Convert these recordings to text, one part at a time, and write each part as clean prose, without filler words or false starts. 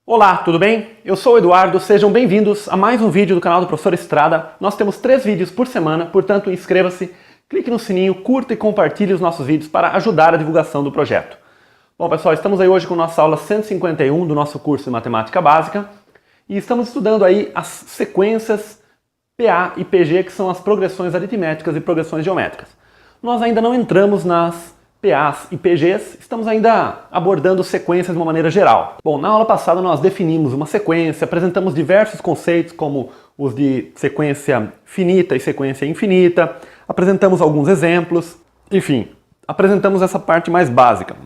Olá, tudo bem? Eu sou o Eduardo, sejam bem-vindos a mais um vídeo do canal do Professor Estrada. Nós temos 3 vídeos por semana, portanto inscreva-se, clique no sininho, curta e compartilhe os nossos vídeos para ajudar a divulgação do projeto. Bom pessoal, estamos aí hoje com nossa aula 151 do nosso curso de Matemática Básica e estamos estudando aí as sequências PA e PG, que são as progressões aritméticas e progressões geométricas. Nós ainda não entramos nas PAs e PGs, estamos ainda abordando sequências de uma maneira geral. Bom, na aula passada nós definimos uma sequência, apresentamos diversos conceitos como os de sequência finita e sequência infinita, apresentamos alguns exemplos, enfim, apresentamos essa parte mais básica.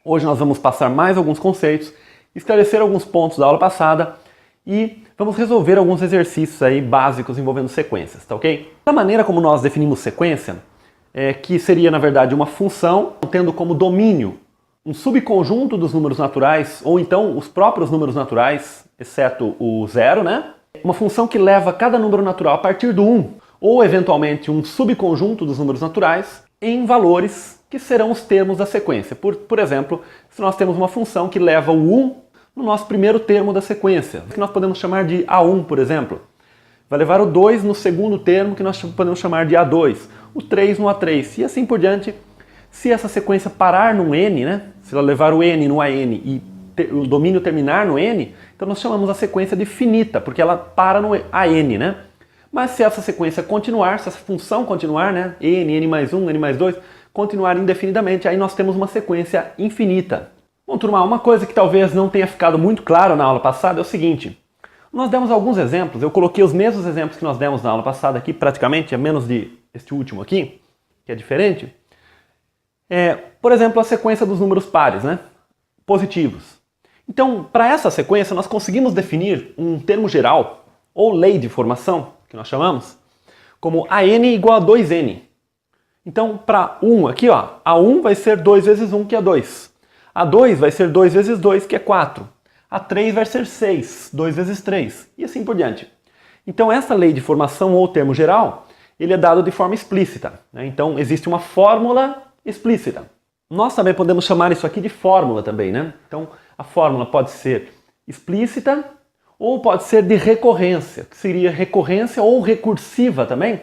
Hoje nós vamos passar mais alguns conceitos, esclarecer alguns pontos da aula passada e vamos resolver alguns exercícios aí básicos envolvendo sequências, tá ok? Da maneira como nós definimos sequência, que seria, na verdade, uma função tendo como domínio um subconjunto dos números naturais, ou então os próprios números naturais, exceto o zero, né? Uma função que leva cada número natural a partir do 1, ou eventualmente um subconjunto dos números naturais, em valores que serão os termos da sequência. Por exemplo, se nós temos uma função que leva o 1 no nosso primeiro termo da sequência, que nós podemos chamar de A1, por exemplo. Vai levar o 2 no segundo termo, que nós podemos chamar de A2, o 3 no A3, e assim por diante. Se essa sequência parar no N, né? Se ela levar o N no AN e o domínio terminar no N, então nós chamamos a sequência de finita, porque ela para no AN, né? Mas se essa sequência continuar, se essa função continuar, né? N mais 1, N mais 2, continuar indefinidamente, aí nós temos uma sequência infinita. Bom, turma, uma coisa que talvez não tenha ficado muito claro na aula passada é o seguinte. Nós demos alguns exemplos, eu coloquei os mesmos exemplos que nós demos na aula passada aqui, praticamente, a menos de este último aqui, que é diferente. Por exemplo, a sequência dos números pares, né? Positivos. Então, para essa sequência, nós conseguimos definir um termo geral, ou lei de formação, que nós chamamos, como AN igual a 2N. Então, para 1 aqui, ó, A1 vai ser 2 vezes 1, que é 2. A2 vai ser 2 vezes 2, que é 4. A3 vai ser 6, 2 vezes 3, e assim por diante. Então essa lei de formação ou termo geral, ele é dado de forma explícita, né? Então existe uma fórmula explícita. Nós também podemos chamar isso aqui de fórmula também, né? Então a fórmula pode ser explícita ou pode ser de recorrência, que seria recorrência ou recursiva também.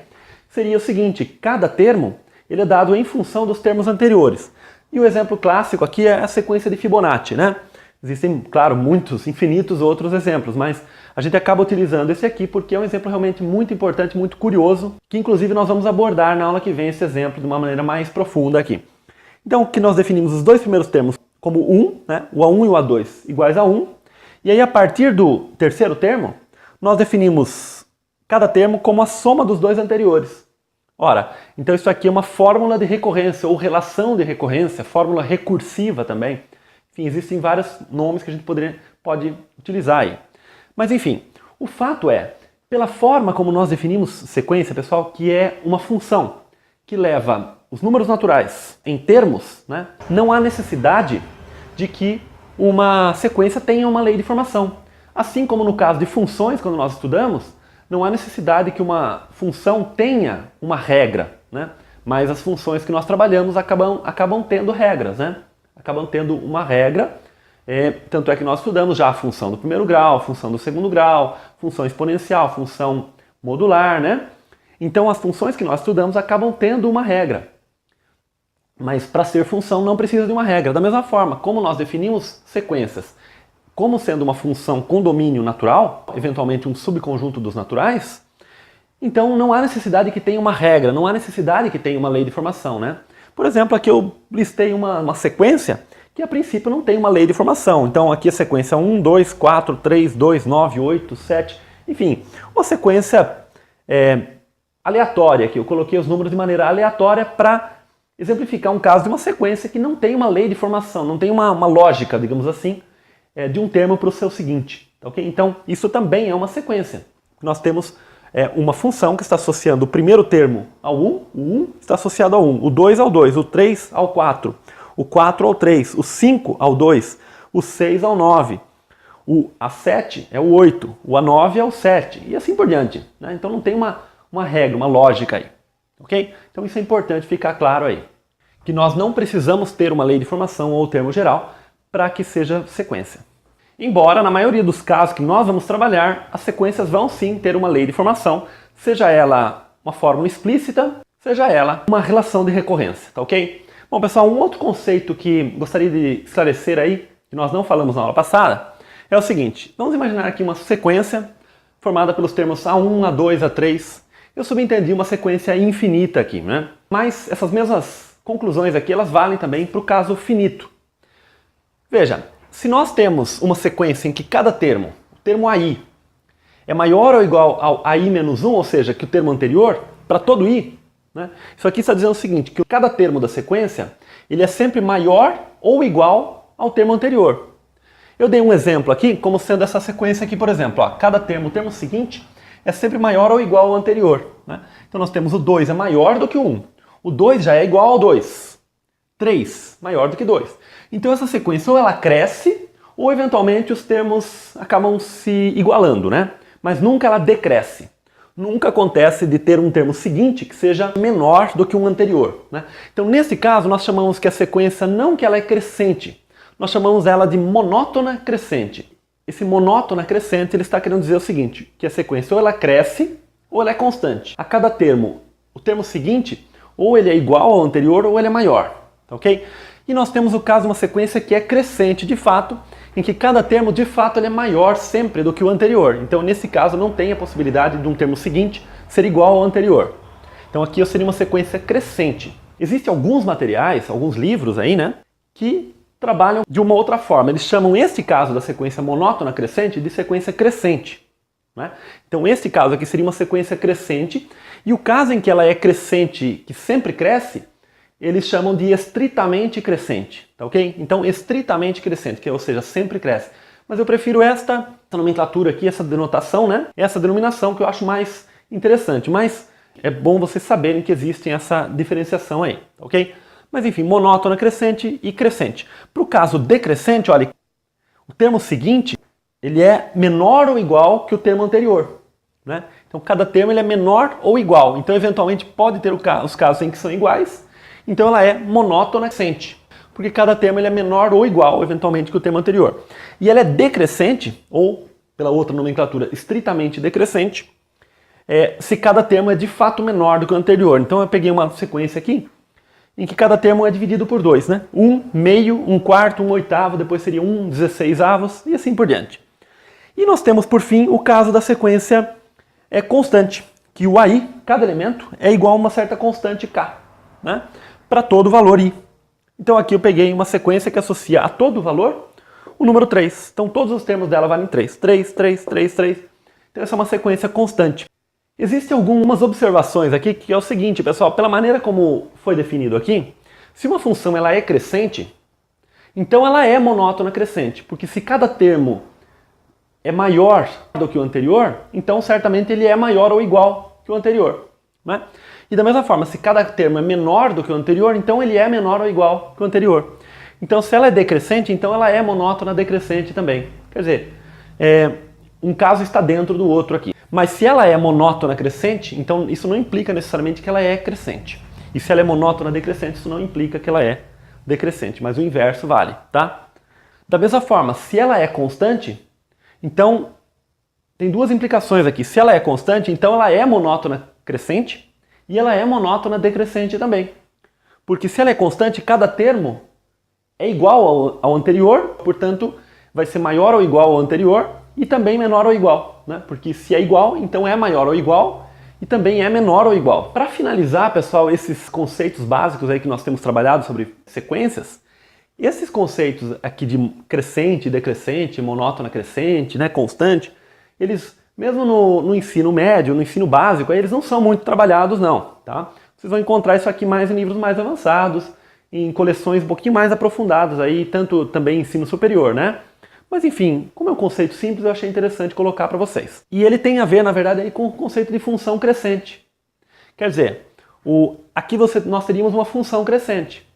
Seria o seguinte, cada termo ele é dado em função dos termos anteriores. E o exemplo clássico aqui é a sequência de Fibonacci, né? Existem, claro, muitos, infinitos outros exemplos, mas a gente acaba utilizando esse aqui porque é um exemplo realmente muito importante, muito curioso, que inclusive nós vamos abordar na aula que vem esse exemplo de uma maneira mais profunda aqui. Então, que nós definimos os dois primeiros termos como 1, né? O A1 e o A2 iguais a 1, e aí a partir do terceiro termo, nós definimos cada termo como a soma dos dois anteriores. Ora, então isso aqui é uma fórmula de recorrência, ou relação de recorrência, fórmula recursiva também. Enfim, existem vários nomes que a gente pode utilizar aí. Mas enfim, o fato é, pela forma como nós definimos sequência, pessoal, que é uma função que leva os números naturais em termos, né, não há necessidade de que uma sequência tenha uma lei de formação. Assim como no caso de funções, quando nós estudamos, não há necessidade que uma função tenha uma regra, né? Mas as funções que nós trabalhamos acabam tendo regras, né? Acabam tendo uma regra, tanto é que nós estudamos já a função do primeiro grau, a função do segundo grau, função exponencial, função modular, né? Então as funções que nós estudamos acabam tendo uma regra. Mas para ser função não precisa de uma regra. Da mesma forma, como nós definimos sequências como sendo uma função com domínio natural, eventualmente um subconjunto dos naturais, então não há necessidade que tenha uma regra, não há necessidade que tenha uma lei de formação, né? Por exemplo, aqui eu listei uma sequência que a princípio não tem uma lei de formação. Então aqui a sequência 1, 2, 4, 3, 2, 9, 8, 7, enfim, uma sequência aleatória aqui. Eu coloquei os números de maneira aleatória para exemplificar um caso de uma sequência que não tem uma lei de formação, não tem uma lógica, digamos assim, de um termo para o seu seguinte. Okay? Então isso também é uma sequência. Nós temos uma função que está associando o primeiro termo ao 1, o 1 está associado ao 1, o 2 ao 2, o 3 ao 4, o 4 ao 3, o 5 ao 2, o 6 ao 9, o A7 é o 8, o A9 é o 7, e assim por diante. Né? Então não tem uma regra, uma lógica aí. Okay? Então isso é importante ficar claro aí. Que nós não precisamos ter uma lei de formação ou termo geral para que seja sequência. Embora, na maioria dos casos que nós vamos trabalhar, as sequências vão sim ter uma lei de formação, seja ela uma fórmula explícita, seja ela uma relação de recorrência, tá ok? Bom, pessoal, um outro conceito que gostaria de esclarecer aí, que nós não falamos na aula passada, é o seguinte. Vamos imaginar aqui uma sequência formada pelos termos A1, A2, A3. Eu subentendi uma sequência infinita aqui, né? Mas essas mesmas conclusões aqui, elas valem também para o caso finito. Veja, se nós temos uma sequência em que cada termo, o termo AI, é maior ou igual ao AI menos 1, ou seja, que o termo anterior, para todo I, né? Isso aqui está dizendo o seguinte, que cada termo da sequência, ele é sempre maior ou igual ao termo anterior. Eu dei um exemplo aqui, como sendo essa sequência aqui, por exemplo. Ó, cada termo, o termo seguinte, é sempre maior ou igual ao anterior, né? Então nós temos o 2 é maior do que o 1. O 2 já é igual ao 2. 3, maior do que 2. Então essa sequência ou ela cresce, ou eventualmente os termos acabam se igualando, né? Mas nunca ela decresce. Nunca acontece de ter um termo seguinte que seja menor do que um anterior, né? Então nesse caso nós chamamos que a sequência não que ela é crescente, nós chamamos ela de monótona crescente. Esse monótona crescente ele está querendo dizer o seguinte, que a sequência ou ela cresce ou ela é constante. A cada termo, o termo seguinte, ou ele é igual ao anterior ou ele é maior, tá ok? E nós temos o caso de uma sequência que é crescente de fato, em que cada termo de fato ele é maior sempre do que o anterior. Então nesse caso não tem a possibilidade de um termo seguinte ser igual ao anterior. Então aqui eu seria uma sequência crescente. Existem alguns materiais, alguns livros aí, né, que trabalham de uma outra forma. Eles chamam esse caso da sequência monótona crescente de sequência crescente, né? Então esse caso aqui seria uma sequência crescente, e o caso em que ela é crescente, que sempre cresce, eles chamam de estritamente crescente, tá ok? Então estritamente crescente, que ou seja, sempre cresce. Mas eu prefiro essa nomenclatura aqui, essa denotação, né? Essa denominação que eu acho mais interessante, mas é bom vocês saberem que existe essa diferenciação aí, tá ok? Mas enfim, monótona crescente e crescente. Para o caso decrescente, olha, o termo seguinte, ele é menor ou igual que o termo anterior, né? Então cada termo ele é menor ou igual. Então eventualmente pode ter os casos em que são iguais. Então ela é monótona crescente, porque cada termo ele é menor ou igual eventualmente que o termo anterior. E ela é decrescente, ou pela outra nomenclatura, estritamente decrescente, se cada termo é de fato menor do que o anterior. Então eu peguei uma sequência aqui, em que cada termo é dividido por 2, né? 1 meio, 1 quarto, 1 oitavo, depois seria 1 16avos e assim por diante. E nós temos, por fim, o caso da sequência constante, que o AI, cada elemento, é igual a uma certa constante K, né? Para todo valor I. Então aqui eu peguei uma sequência que associa a todo valor o número 3. Então todos os termos dela valem 3. 3, 3, 3, 3. Então essa é uma sequência constante. Existem algumas observações aqui que é o seguinte, pessoal, pela maneira como foi definido aqui, se uma função ela é crescente, então ela é monótona crescente, porque se cada termo é maior do que o anterior, então certamente ele é maior ou igual que o anterior, né? E da mesma forma, se cada termo é menor do que o anterior, então ele é menor ou igual que o anterior. Então se ela é decrescente, então ela é monótona decrescente também. Quer dizer, um caso está dentro do outro aqui. Mas se ela é monótona crescente, então isso não implica necessariamente que ela é crescente. E se ela é monótona decrescente, isso não implica que ela é decrescente, mas o inverso vale, tá? Da mesma forma, se ela é constante, então tem duas implicações aqui. Se ela é constante, então ela é monótona crescente e ela é monótona decrescente também. Porque se ela é constante, cada termo é igual ao anterior, portanto vai ser maior ou igual ao anterior, e também menor ou igual, né? Porque se é igual, então é maior ou igual e também é menor ou igual. Para finalizar, pessoal, esses conceitos básicos aí que nós temos trabalhado sobre sequências, esses conceitos aqui de crescente, decrescente, monótona crescente, né, constante, eles, mesmo no ensino médio, no ensino básico, aí eles não são muito trabalhados não, tá? Vocês vão encontrar isso aqui mais em livros mais avançados, em coleções um pouquinho mais aprofundadas aí, tanto também em ensino superior, né? Mas enfim, como é um conceito simples, eu achei interessante colocar para vocês. E ele tem a ver, na verdade, aí com o conceito de função crescente. Quer dizer, aqui nós teríamos uma função crescente.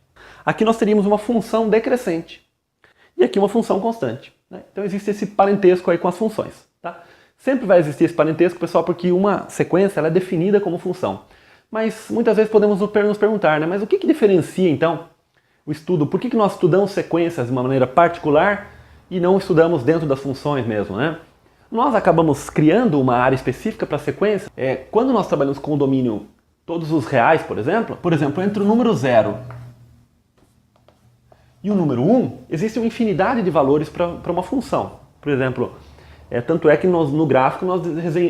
Aqui nós teríamos uma função decrescente. E aqui uma função constante, né? Então existe esse parentesco aí com as funções, tá? Sempre vai existir esse parentesco, pessoal, porque uma sequência ela é definida como função. Mas muitas vezes podemos nos perguntar, né? Mas o que diferencia, então, o estudo? Por que nós estudamos sequências de uma maneira particular e não estudamos dentro das funções mesmo, né? Nós acabamos criando uma área específica para a sequência. Quando nós trabalhamos com o domínio todos os reais, por exemplo, entre o número 0 e o número 1, existe uma infinidade de valores para uma função. Por exemplo, tanto é que no gráfico nós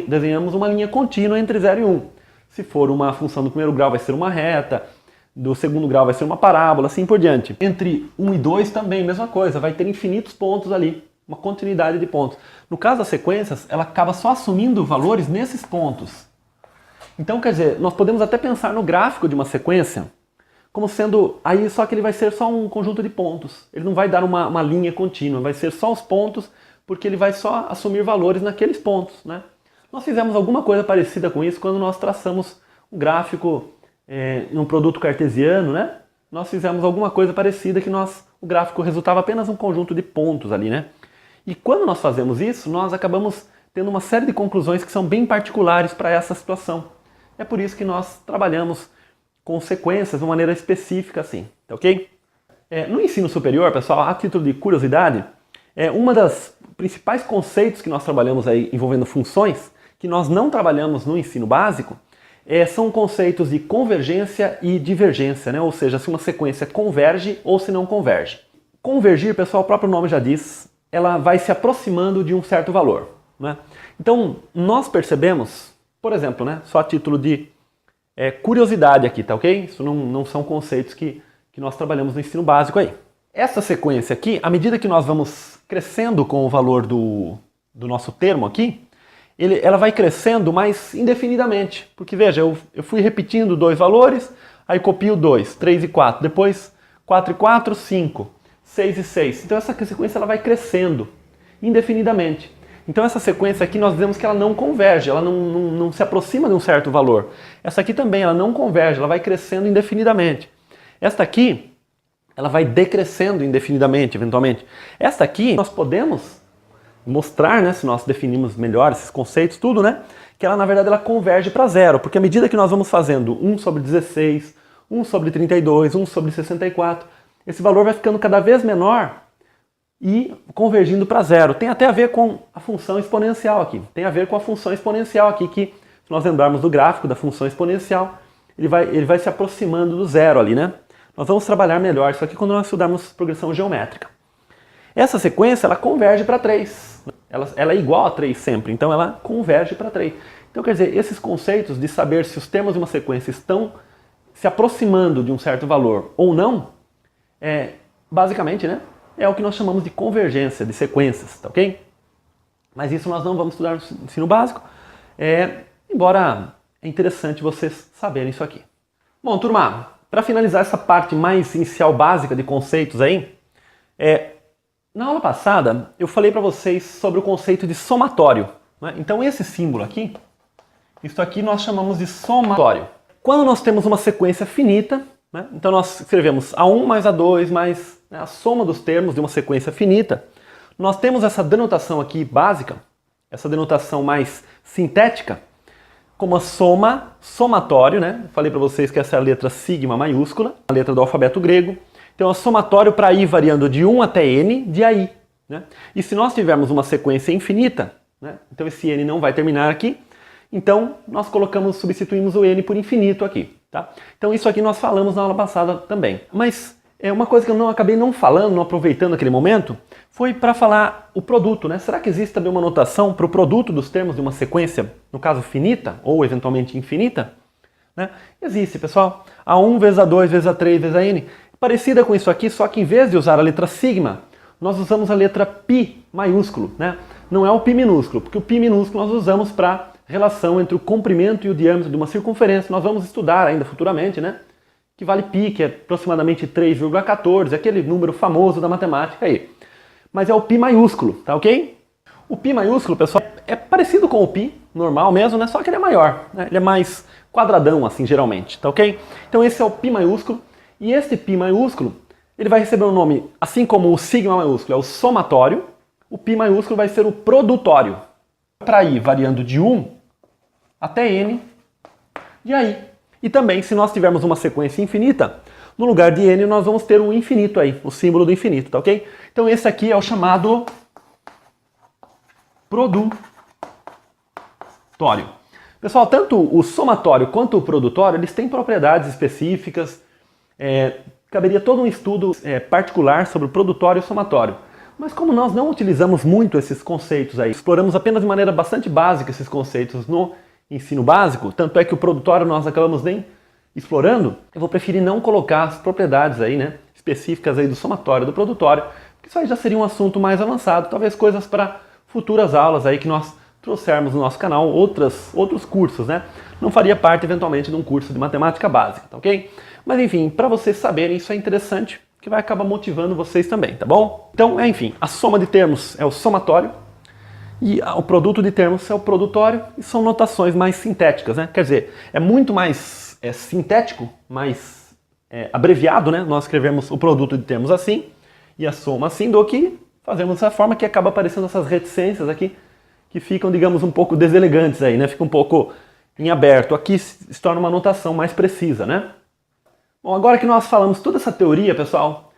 desenhamos uma linha contínua entre 0 e 1. Se for uma função do primeiro grau vai ser uma reta, do segundo grau vai ser uma parábola, assim por diante. Entre 1 e 2 também, mesma coisa, vai ter infinitos pontos ali, uma continuidade de pontos. No caso das sequências, ela acaba só assumindo valores nesses pontos. Então, quer dizer, nós podemos até pensar no gráfico de uma sequência como sendo, aí só que ele vai ser só um conjunto de pontos. Ele não vai dar uma linha contínua, vai ser só os pontos, porque ele vai só assumir valores naqueles pontos, né? Nós fizemos alguma coisa parecida com isso quando nós traçamos um gráfico num produto cartesiano, né? Nós fizemos alguma coisa parecida que o gráfico resultava apenas um conjunto de pontos ali, né? E quando nós fazemos isso, nós acabamos tendo uma série de conclusões que são bem particulares para essa situação. É por isso que nós trabalhamos com sequências de uma maneira específica assim, tá ok? No ensino superior, pessoal, a título de curiosidade, uma das principais conceitos que nós trabalhamos aí envolvendo funções, que nós não trabalhamos no ensino básico, são conceitos de convergência e divergência, né? Ou seja, se uma sequência converge ou se não converge. Convergir, pessoal, o próprio nome já diz, ela vai se aproximando de um certo valor, né? Então, nós percebemos, por exemplo, né, só a título de curiosidade aqui, tá ok? Isso não são conceitos que nós trabalhamos no ensino básico aí. Essa sequência aqui, à medida que nós vamos crescendo com o valor do nosso termo aqui, ela vai crescendo mais indefinidamente. Porque veja, eu fui repetindo dois valores, aí copio 2, 3 e 4, depois 4 e 4, 5, 6 e 6. Então essa sequência ela vai crescendo indefinidamente. Então essa sequência aqui nós dizemos que ela não converge, ela não se aproxima de um certo valor. Essa aqui também, ela não converge, ela vai crescendo indefinidamente. Esta aqui, ela vai decrescendo indefinidamente, eventualmente. Esta aqui, nós podemos mostrar, né, se nós definimos melhor esses conceitos, tudo, né, que ela, na verdade, ela converge para zero, porque à medida que nós vamos fazendo 1 sobre 16, 1 sobre 32, 1 sobre 64, esse valor vai ficando cada vez menor e convergindo para zero. Tem até a ver com a função exponencial aqui. Tem a ver com a função exponencial aqui, que se nós lembrarmos do gráfico da função exponencial, ele vai se aproximando do zero ali, né? Nós vamos trabalhar melhor isso aqui quando nós estudarmos progressão geométrica. Essa sequência, ela converge para 3. Ela é igual a 3 sempre, então ela converge para 3. Então, quer dizer, esses conceitos de saber se os termos de uma sequência estão se aproximando de um certo valor ou não, basicamente, né, é o que nós chamamos de convergência de sequências, tá ok? Mas isso nós não vamos estudar no ensino básico, embora é interessante vocês saberem isso aqui. Bom, turma, para finalizar essa parte mais inicial básica de conceitos aí, na aula passada eu falei para vocês sobre o conceito de somatório, né? Então esse símbolo aqui, isso aqui nós chamamos de somatório. Quando nós temos uma sequência finita, né? Então nós escrevemos A1 mais A2 mais, né, a soma dos termos de uma sequência finita, nós temos essa denotação aqui básica, essa denotação mais sintética, como a soma, somatório, né? Falei para vocês que essa é a letra sigma maiúscula, a letra do alfabeto grego. Então é somatório para i variando de 1 até n de ai, né? E se nós tivermos uma sequência infinita, né? Então esse n não vai terminar aqui, então nós substituímos o n por infinito aqui, tá? Então isso aqui nós falamos na aula passada também. Mas uma coisa que eu acabei não falando, não aproveitando aquele momento, foi para falar o produto, né? Será que existe também uma notação para o produto dos termos de uma sequência, no caso finita, ou eventualmente infinita? Né? Existe, pessoal. A1 vezes A2 vezes A3 vezes a n. Parecida com isso aqui, só que em vez de usar a letra sigma, nós usamos a letra π maiúsculo, né? Não é o π minúsculo, porque o π minúsculo nós usamos para relação entre o comprimento e o diâmetro de uma circunferência. Nós vamos estudar ainda futuramente, né? Que vale π, que é aproximadamente 3,14, aquele número famoso da matemática aí. Mas é o π maiúsculo, tá ok? O π maiúsculo, pessoal, é parecido com o π normal mesmo, né? Só que ele é maior, né? Ele é mais quadradão, assim, geralmente, tá ok? Então esse é o π maiúsculo, e este π maiúsculo, ele vai receber um nome, assim como o sigma maiúsculo é o somatório, o π maiúsculo vai ser o produtório. Para i variando de 1 até n de ai. E também, se nós tivermos uma sequência infinita, no lugar de n nós vamos ter o infinito aí, o símbolo do infinito, tá ok? Então esse aqui é o chamado produtório. Pessoal, tanto o somatório quanto o produtório, eles têm propriedades específicas, caberia todo um estudo particular sobre o produtório e o somatório. Mas como nós não utilizamos muito esses conceitos aí, exploramos apenas de maneira bastante básica esses conceitos no ensino básico, tanto é que o produtório nós acabamos nem explorando, eu vou preferir não colocar as propriedades aí, né, específicas aí do somatório e do produtório, porque isso aí já seria um assunto mais avançado, talvez coisas para futuras aulas aí que nós trouxermos no nosso canal, outros cursos, né? Não faria parte eventualmente de um curso de matemática básica, tá ok? Mas enfim, para vocês saberem, isso é interessante, que vai acabar motivando vocês também, tá bom? Então, enfim, a soma de termos é o somatório e o produto de termos é o produtório e são notações mais sintéticas, né? Quer dizer, é muito mais sintético, mais abreviado, né? Nós escrevemos o produto de termos assim e a soma assim, do que fazemos dessa forma que acaba aparecendo essas reticências aqui que ficam, digamos, um pouco deselegantes aí, né? Fica um pouco em aberto. Aqui se torna uma notação mais precisa, né? Bom, agora que nós falamos toda essa teoria, pessoal,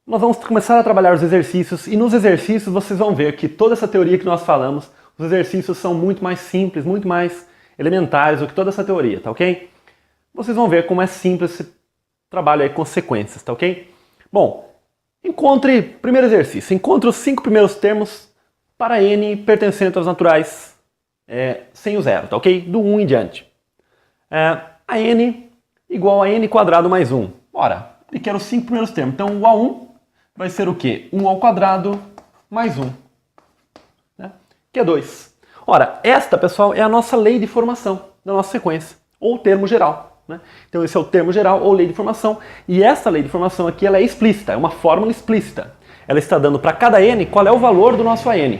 nós vamos começar a trabalhar os exercícios e nos exercícios vocês vão ver que toda essa teoria que nós falamos, os exercícios são muito mais simples, muito mais elementares do que toda essa teoria, tá ok? Vocês vão ver como é simples esse trabalho aí com sequências, tá ok? Bom, primeiro exercício, encontre os 5 primeiros termos para n pertencentes aos naturais sem o zero, tá ok? Do 1 em diante. A n igual a n quadrado mais 1. Ora, ele quer os 5 primeiros termos. Então o A1 vai ser o quê? 1 ao quadrado mais 1. Né? Que é 2. Ora, esta, pessoal, é a nossa lei de formação da nossa sequência, ou termo geral. Né? Então esse é o termo geral ou lei de formação. E essa lei de formação aqui ela é explícita, é uma fórmula explícita. Ela está dando para cada n qual é o valor do nosso AN.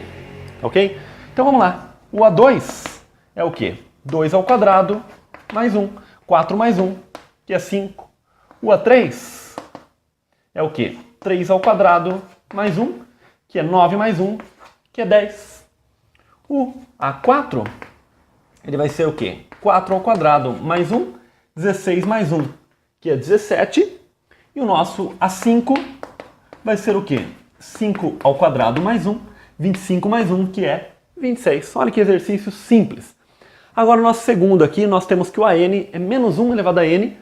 Ok? Então vamos lá. O A2 é o quê? 2 ao quadrado mais 1. 4 mais 1, que é 5. O A3 é o quê? 3 ao quadrado mais 1, que é 9 mais 1, que é 10. O A4, ele vai ser o quê? 4 ao quadrado mais 1, 16 mais 1, que é 17. E o nosso A5 vai ser o quê? 5 ao quadrado mais 1, 25 mais 1, que é 26. Olha que exercício simples. Agora, o nosso segundo aqui, nós temos que o AN é menos 1 elevado a n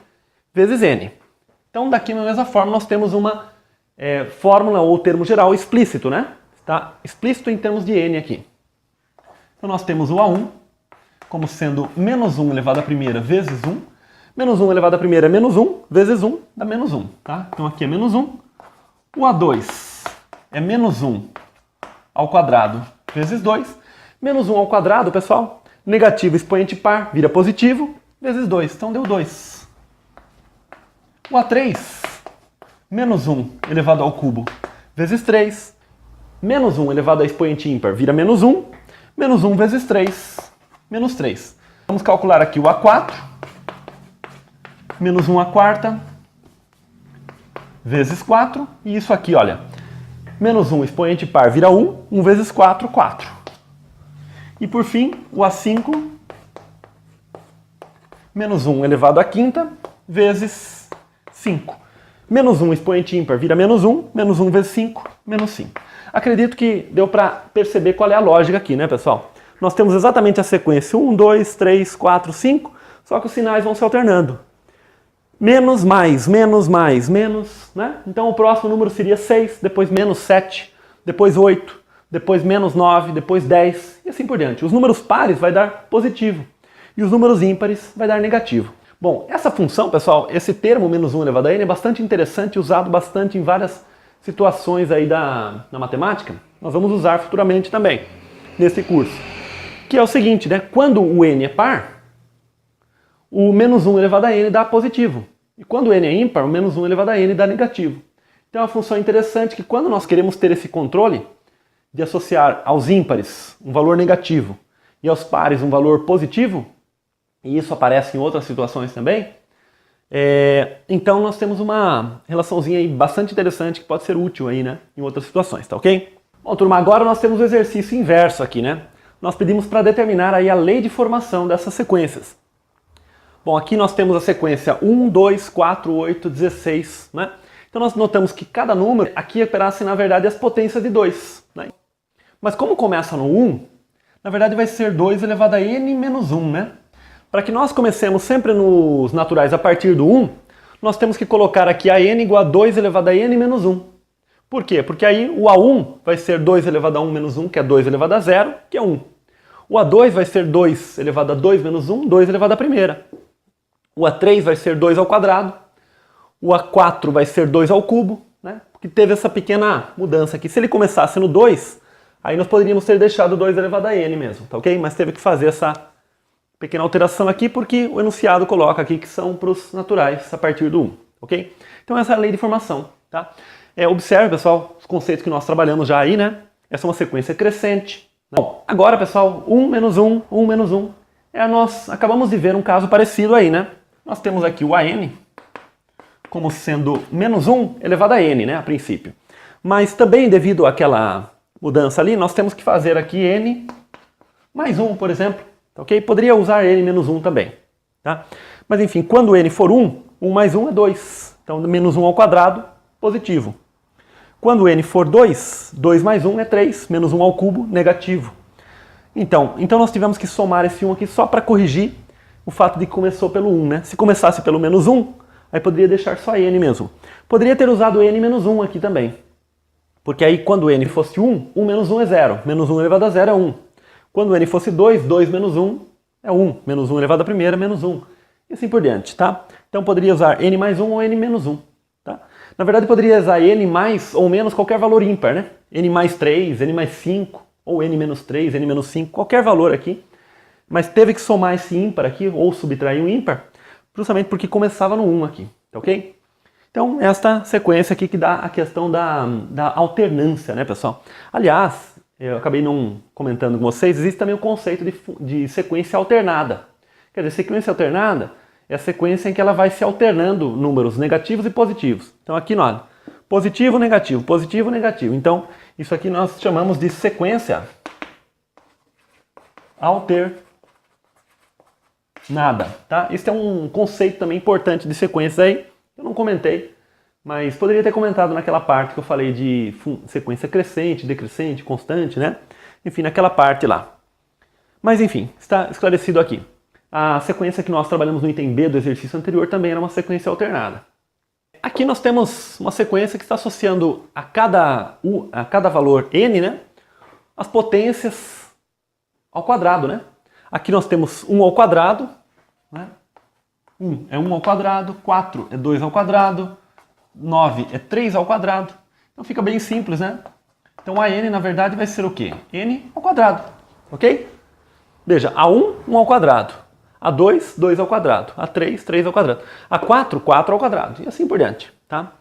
vezes n. Então, daqui na mesma forma, nós temos uma fórmula ou termo geral explícito, né? Está explícito em termos de n aqui. Então, nós temos o A1 como sendo menos 1 elevado a primeira vezes 1. Menos 1 elevado a primeira é menos 1 vezes 1 dá menos 1, tá? Então, aqui é menos 1. O A2 é menos 1 ao quadrado vezes 2. Menos 1 ao quadrado, pessoal, negativo expoente par vira positivo, vezes 2. Então deu 2. O A3, menos 1 elevado ao cubo vezes 3. Menos 1 elevado a expoente ímpar vira menos 1. Menos 1 vezes 3, menos 3. Vamos calcular aqui o A4. Menos 1 à quarta vezes 4. E isso aqui, olha, menos 1 expoente par vira 1. 1 vezes 4, 4. E por fim, o A5, menos 1 elevado à quinta vezes 5. Menos 1 expoente ímpar vira menos 1. Menos 1 vezes 5, menos 5. Acredito que deu para perceber qual é a lógica aqui, né, pessoal? Nós temos exatamente a sequência 1, 2, 3, 4, 5, só que os sinais vão se alternando. Menos, mais, menos, né? Então o próximo número seria 6, depois menos 7, depois 8, depois menos 9, depois 10 e assim por diante. Os números pares vai dar positivo e os números ímpares vai dar negativo. Bom, essa função, pessoal, esse termo menos 1 elevado a n é bastante interessante, usado bastante em várias situações aí na matemática. Nós vamos usar futuramente também nesse curso. Que é o seguinte, né? Quando o n é par, o menos 1 elevado a n dá positivo. E quando o n é ímpar, o menos 1 elevado a n dá negativo. Então é uma função interessante que quando nós queremos ter esse controle de associar aos ímpares um valor negativo e aos pares um valor positivo, e isso aparece em outras situações também, então nós temos uma relaçãozinha aí bastante interessante que pode ser útil aí, né, em outras situações, tá ok? Bom, turma, agora nós temos o exercício inverso aqui, né? Nós pedimos para determinar aí a lei de formação dessas sequências. Bom, aqui nós temos a sequência 1, 2, 4, 8, 16, né? Então nós notamos que cada número aqui operasse, na verdade, as potências de 2, né? Mas como começa no 1, na verdade vai ser 2 elevado a n menos 1, né? Para que nós comecemos sempre nos naturais a partir do 1, nós temos que colocar aqui a n igual a 2 elevado a n menos 1. Por quê? Porque aí o A1 vai ser 2 elevado a 1 menos 1, que é 2 elevado a 0, que é 1. O A2 vai ser 2 elevado a 2 menos 1, 2 elevado à primeira. O A3 vai ser 2 ao quadrado. O A4 vai ser 2 ao cubo, né? Porque teve essa pequena mudança aqui. Se ele começasse no 2, aí nós poderíamos ter deixado 2 elevado a n mesmo, tá ok? Mas teve que fazer essa pequena alteração aqui porque o enunciado coloca aqui que são para os naturais a partir do 1, ok? Então essa é a lei de formação, tá? Observe, pessoal, os conceitos que nós trabalhamos já aí, né? Essa é uma sequência crescente. Bom, agora, pessoal, 1 menos 1, 1 menos 1. Nós acabamos de ver um caso parecido aí, né? Nós temos aqui o AN como sendo menos 1 elevado a n, né? A princípio. Mas também, devido àquela mudança ali, nós temos que fazer aqui n mais 1, por exemplo. Tá, ok? Poderia usar n menos 1 também. Tá? Mas, enfim, quando n for 1, 1 mais 1 é 2. Então, menos 1 ao quadrado, positivo. Quando n for 2, 2 mais 1 é 3, menos 1 ao cubo, negativo. Então nós tivemos que somar esse 1 aqui só para corrigir o fato de que começou pelo 1, né? Se começasse pelo menos 1, aí poderia deixar só n mesmo. Poderia ter usado n menos 1 aqui também. Porque aí quando n fosse 1, 1 menos 1 é 0. Menos 1 elevado a 0 é 1. Quando n fosse 2, 2 menos 1 é 1. Menos 1 elevado à primeira é menos 1. E assim por diante, tá? Então poderia usar n mais 1 ou n menos 1. Tá? Na verdade, poderia usar n mais ou menos qualquer valor ímpar, né? N mais 3, n mais 5, ou n menos 3, n menos 5, qualquer valor aqui. Mas teve que somar esse ímpar aqui, ou subtrair um ímpar, justamente porque começava no 1 aqui, tá ok? Então, esta sequência aqui que dá a questão da alternância, né, pessoal? Aliás, eu acabei não comentando com vocês, existe também o conceito de sequência alternada. Quer dizer, sequência alternada é a sequência em que ela vai se alternando números negativos e positivos. Então aqui, olha, positivo, negativo, positivo, negativo. Então isso aqui nós chamamos de sequência alternada, tá? Esse é um conceito também importante de sequências aí, eu não comentei, mas poderia ter comentado naquela parte que eu falei de sequência crescente, decrescente, constante, né? Enfim, naquela parte lá. Mas enfim, está esclarecido aqui. A sequência que nós trabalhamos no item B do exercício anterior também era uma sequência alternada. Aqui nós temos uma sequência que está associando a cada valor n, né, as potências ao quadrado, né? Aqui nós temos 1 ao quadrado, né? 1 é 1 ao quadrado, 4 é 2 ao quadrado, 9 é 3 ao quadrado. Então fica bem simples, né? Então a n, na verdade, vai ser o quê? N ao quadrado, ok? Veja, A1, 1 ao quadrado. A2, 2 ao quadrado. A3, 3 ao quadrado. A4, 4 ao quadrado. E assim por diante, tá?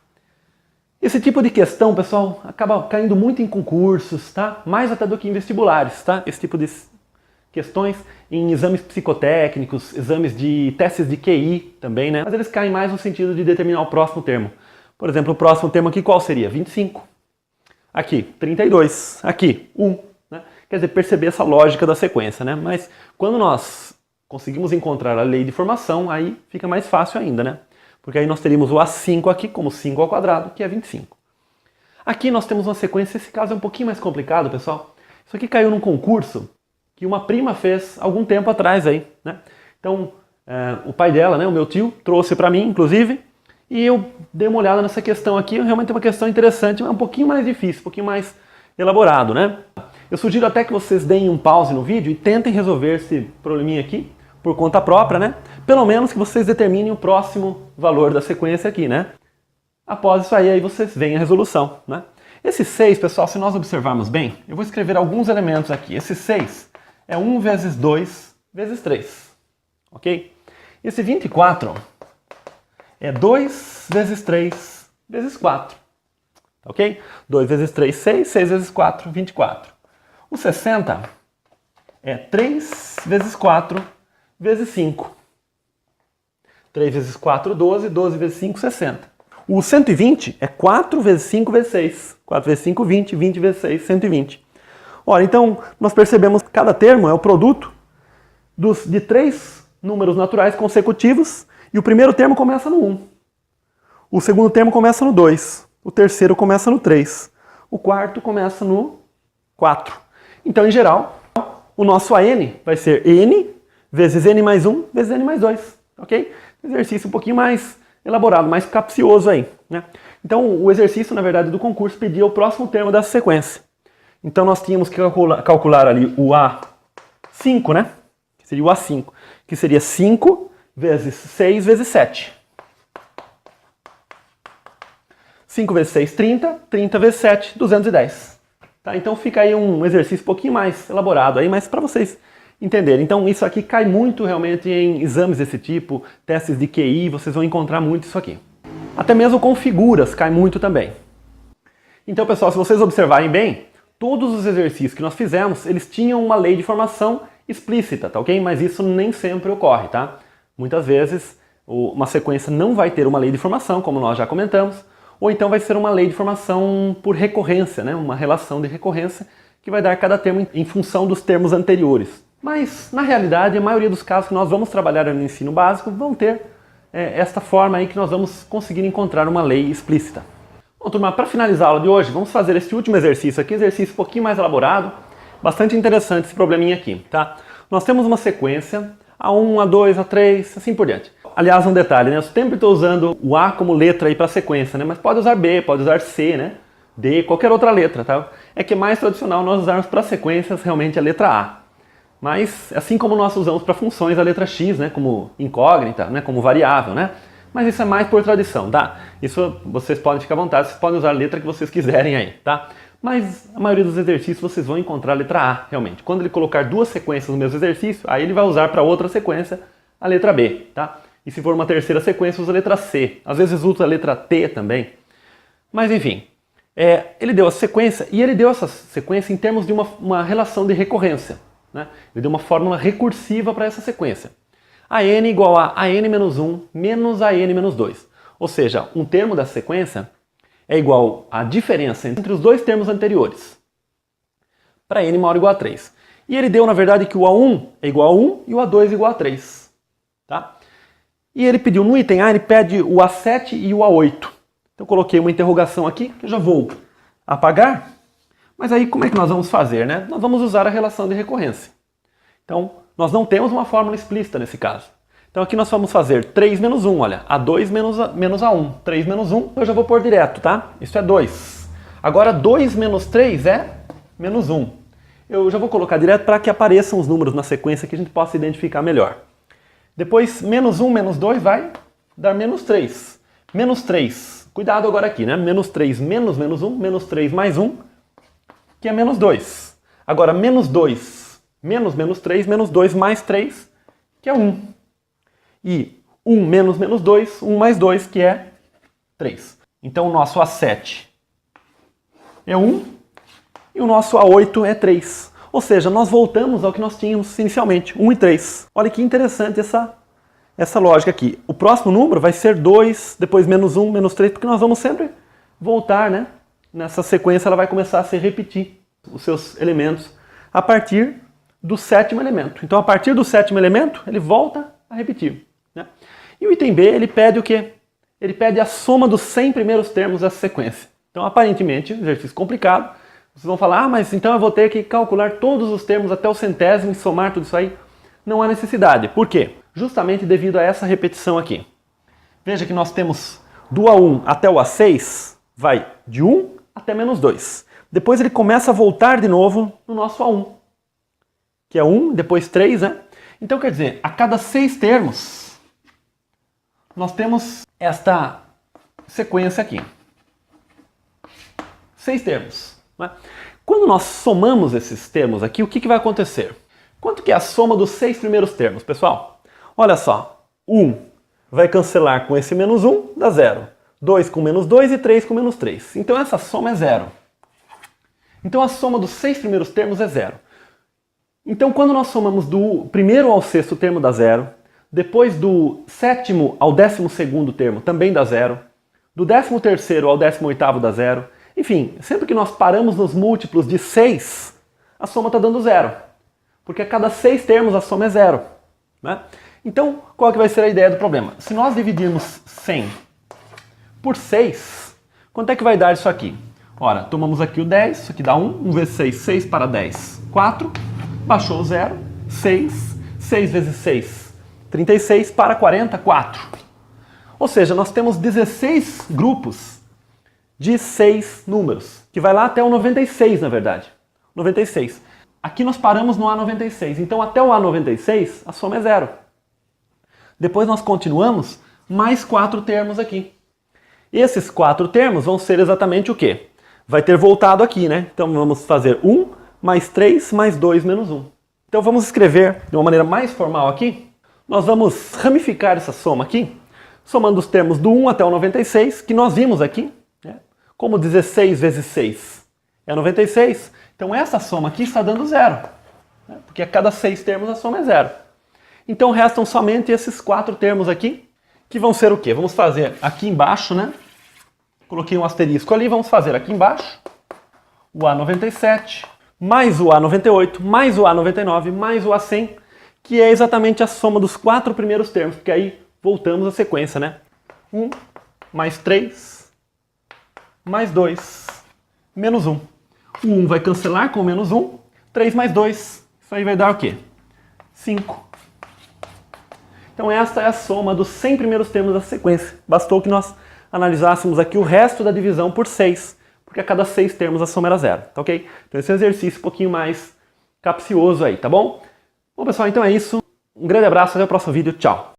Esse tipo de questão, pessoal, acaba caindo muito em concursos, tá? Mais até do que em vestibulares, tá? Esse tipo de questões em exames psicotécnicos, exames de testes de QI também, né? Mas eles caem mais no sentido de determinar o próximo termo. Por exemplo, o próximo termo aqui qual seria? 25. Aqui, 32. Aqui, 1. Né? Quer dizer, perceber essa lógica da sequência, né? Mas quando nós conseguimos encontrar a lei de formação, aí fica mais fácil ainda, né? Porque aí nós teríamos o A5 aqui como 5 ao quadrado, que é 25. Aqui nós temos uma sequência, esse caso é um pouquinho mais complicado, pessoal. Isso aqui caiu num concurso que uma prima fez algum tempo atrás aí, né? Então, o pai dela, né, o meu tio, trouxe para mim, inclusive, e eu dei uma olhada nessa questão aqui, realmente é uma questão interessante, mas é um pouquinho mais difícil, um pouquinho mais elaborado, né? Eu sugiro até que vocês deem um pause no vídeo e tentem resolver esse probleminha aqui, por conta própria, né? Pelo menos que vocês determinem o próximo valor da sequência aqui, né? Após isso aí vocês veem a resolução, né? Esse 6, pessoal, se nós observarmos bem, eu vou escrever alguns elementos aqui. Esse 6 é 1 vezes 2 vezes 3, ok? Esse 24 é 2 vezes 3 vezes 4, ok? 2 vezes 3, 6, 6 vezes 4, 24. O 60 é 3 vezes 4 vezes 5. 3 vezes 4, 12. 12 vezes 5, 60. O 120 é 4 vezes 5 vezes 6. 4 vezes 5, 20. 20 vezes 6, 120. Ora, então, nós percebemos que cada termo é o produto de 3 números naturais consecutivos e o primeiro termo começa no 1. O segundo termo começa no 2. O terceiro começa no 3. O quarto começa no 4. Então, em geral, o nosso AN vai ser N vezes N mais 1 vezes N mais 2. Ok? Exercício um pouquinho mais elaborado, mais capcioso aí, né? Então, o exercício, na verdade, do concurso pedia o próximo termo dessa sequência. Então, nós tínhamos que calcular ali o A5, né? Que seria o A5, que seria 5 vezes 6 vezes 7. 5 vezes 6, 30. 30 vezes 7, 210. Tá? Então, fica aí um exercício um pouquinho mais elaborado aí, mas para vocês entenderem. Então, isso aqui cai muito realmente em exames desse tipo, testes de QI, vocês vão encontrar muito isso aqui. Até mesmo com figuras cai muito também. Então, pessoal, se vocês observarem bem, todos os exercícios que nós fizemos, eles tinham uma lei de formação explícita, tá ok? Mas isso nem sempre ocorre, tá? Muitas vezes, uma sequência não vai ter uma lei de formação, como nós já comentamos, ou então vai ser uma lei de formação por recorrência, né? Uma relação de recorrência que vai dar cada termo em função dos termos anteriores. Mas, na realidade, a maioria dos casos que nós vamos trabalhar no ensino básico vão ter esta forma aí que nós vamos conseguir encontrar uma lei explícita. Bom, turma, para finalizar a aula de hoje, vamos fazer este último exercício aqui, exercício um pouquinho mais elaborado, bastante interessante esse probleminha aqui, tá? Nós temos uma sequência, A1, A2, A3, assim por diante. Aliás, um detalhe, né? Eu sempre estou usando o A como letra aí para sequência, né? Mas pode usar B, pode usar C, né? D, qualquer outra letra, tá? É que é mais tradicional nós usarmos para sequências realmente a letra A. Mas, assim como nós usamos para funções a letra X, né? Como incógnita, né? Como variável, né? Mas isso é mais por tradição, tá? Isso vocês podem ficar à vontade, vocês podem usar a letra que vocês quiserem aí, tá? Mas a maioria dos exercícios vocês vão encontrar a letra A, realmente. Quando ele colocar duas sequências no mesmo exercício, aí ele vai usar para outra sequência a letra B, tá? E se for uma terceira sequência, usa a letra C. Às vezes usa a letra T também. Mas enfim, ele deu a sequência, e ele deu essa sequência em termos de uma relação de recorrência, né? Ele deu uma fórmula recursiva para essa sequência. AN igual a AN menos 1 menos AN menos 2. Ou seja, um termo da sequência é igual à diferença entre os dois termos anteriores, para n maior ou igual a 3. E ele deu, na verdade, que o A1 é igual a 1 e o A2 é igual a 3. Tá? E ele pediu, no item A, ele pede o A7 e o A8. Então eu coloquei uma interrogação aqui, que eu já vou apagar. Mas aí como é que nós vamos fazer, né? Nós vamos usar a relação de recorrência. Então, nós não temos uma fórmula explícita nesse caso. Então aqui nós vamos fazer 3 menos 1, olha, A2 menos A1. 3 menos 1, eu já vou pôr direto, tá? Isso é 2. Agora 2 menos 3 é menos 1. Eu já vou colocar direto para que apareçam os números na sequência que a gente possa identificar melhor. Depois, menos 1 menos 2 vai dar menos 3. Menos 3, cuidado agora aqui, né? Menos 3 menos menos 1, menos 3 mais 1, que é menos 2. Agora, menos 2 menos menos 3, menos 2 mais 3, que é 1. E 1 menos menos 2, 1 mais 2, que é 3. Então o nosso A7 é 1 e o nosso A8 é 3. Ou seja, nós voltamos ao que nós tínhamos inicialmente, 1 e 3. Olha que interessante essa lógica aqui. O próximo número vai ser 2, depois menos 1, menos 3, porque nós vamos sempre voltar, né? Nessa sequência ela vai começar a se repetir os seus elementos a partir do sétimo elemento. Então a partir do sétimo elemento ele volta a repetir. Né? E o item B, ele pede o quê? Ele pede a soma dos 100 primeiros termos dessa sequência. Então, aparentemente, exercício complicado. Vocês vão falar, ah, mas então eu vou ter que calcular todos os termos até o centésimo e somar tudo isso aí. Não há necessidade. Por quê? Justamente devido a essa repetição aqui. Veja que nós temos do A1 até o A6, vai de 1 até menos 2. Depois ele começa a voltar de novo no nosso A1, que é 1, depois 3, né? Então, quer dizer, a cada 6 termos, nós temos esta sequência aqui. 6 termos. Né? Quando nós somamos esses termos aqui, o que vai acontecer? Quanto que é a soma dos 6 primeiros termos, pessoal? Olha só, 1 vai cancelar com esse menos 1, dá 0. 2 com menos 2 e 3 com menos 3. Então essa soma é 0. Então a soma dos 6 primeiros termos é 0. Então, quando nós somamos do primeiro ao sexto termo dá 0, depois do sétimo ao 12º termo também dá 0, do 13º ao 18º dá 0, enfim, sempre que nós paramos nos múltiplos de 6, a soma está dando 0, porque a cada 6 termos a soma é 0. Né? Então, qual que vai ser a ideia do problema? Se nós dividirmos 100 por 6, quanto é que vai dar isso aqui? Ora, tomamos aqui o 10, isso aqui dá 1, 1 vezes 6, 6 para 10, 4, baixou o 0, 6, 6 vezes 6, 36 para 40, 4. Ou seja, nós temos 16 grupos de 6 números, que vai lá até o 96, na verdade. 96. Aqui nós paramos no A96, então até o A96 a soma é 0. Depois nós continuamos mais 4 termos aqui. Esses 4 termos vão ser exatamente o quê? Vai ter voltado aqui, né? Então vamos fazer 1 mais 3 mais 2 menos 1. Então vamos escrever de uma maneira mais formal aqui. Nós vamos ramificar essa soma aqui, somando os termos do 1 até o 96, que nós vimos aqui, né? Como 16 vezes 6 é 96, então essa soma aqui está dando 0, né? Porque a cada 6 termos a soma é 0. Então restam somente esses 4 termos aqui, que vão ser o quê? Vamos fazer aqui embaixo, né? Coloquei um asterisco ali, vamos fazer aqui embaixo o A97, mais o A98, mais o A99, mais o A100, que é exatamente a soma dos 4 primeiros termos, porque aí voltamos à sequência, né? 1 mais 3 mais 2 menos 1. O 1 vai cancelar com o menos 1, 3 mais 2, isso aí vai dar o quê? 5. Então esta é a soma dos 100 primeiros termos da sequência. Bastou que nós analisássemos aqui o resto da divisão por 6, porque a cada 6 termos a soma era 0, tá ok? Então esse exercício um pouquinho mais capcioso aí, tá bom? Bom pessoal, então é isso. Um grande abraço, até o próximo vídeo, tchau!